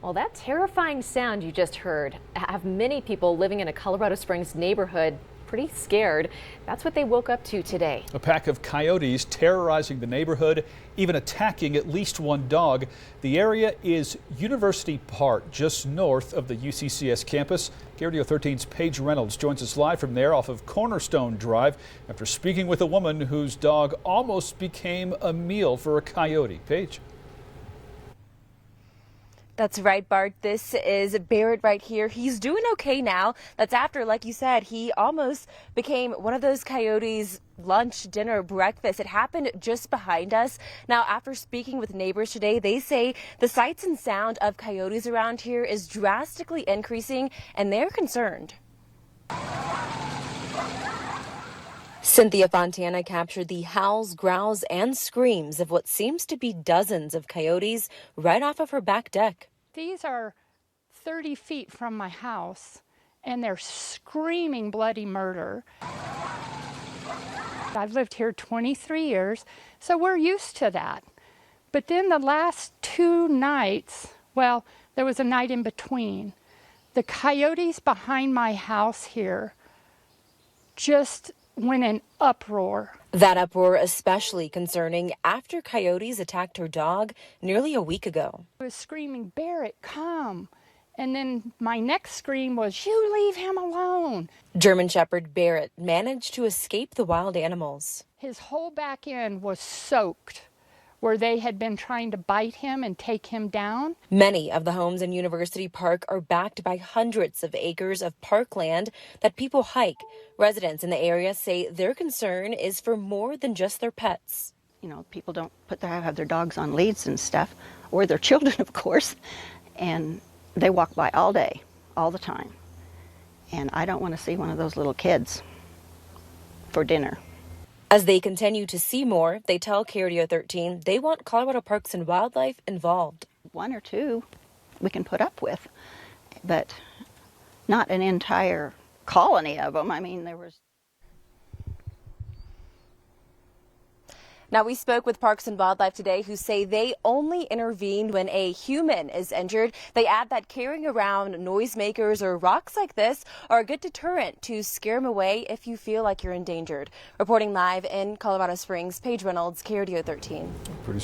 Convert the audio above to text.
Well, that terrifying sound you just heard have many people living in a Colorado Springs neighborhood pretty scared. That's what they woke up to today. A pack of coyotes terrorizing the neighborhood, even attacking at least one dog. The area is University Park, just north of the UCCS campus. KRDO 13's Paige Reynolds joins us live from there off of Cornerstone Drive after speaking with a woman whose dog almost became a meal for a coyote. Paige. That's right, Bart. This is Barrett right here. He's doing okay now. That's after, like you said, he almost became one of those coyotes' lunch, dinner, breakfast. It happened just behind us. Now, after speaking with neighbors today, they say the sights and sound of coyotes around here is drastically increasing, and they're concerned. Cynthia Fontana captured the howls, growls, and screams of what seems to be dozens of coyotes right off of her back deck. These are 30 feet from my house, and they're screaming bloody murder. I've lived here 23 years, so we're used to that. But then the last 2 nights, well, there was a night in between, the coyotes behind my house here just went in uproar. That uproar especially concerning after coyotes attacked her dog nearly a week ago. I was screaming, "Barrett, come." And then my next scream was, "You leave him alone." German Shepherd Barrett managed to escape the wild animals. His whole back end was soaked where they had been trying to bite him and take him down. Many of the homes in University Park are backed by hundreds of acres of parkland that people hike. Residents in the area say their concern is for more than just their pets. You know, people don't have their dogs on leads and stuff, or their children, of course, and they walk by all day, all the time. And I don't want to see one of those little kids for dinner. As they continue to see more, they tell KRDO 13 they want Colorado Parks and Wildlife involved. 1 or 2 we can put up with, but not an entire colony of them. I mean, there was... Now, we spoke with Parks and Wildlife today who say they only intervene when a human is injured. They add that carrying around noisemakers or rocks like this are a good deterrent to scare them away if you feel like you're endangered. Reporting live in Colorado Springs, Paige Reynolds, KRDO 13. Pretty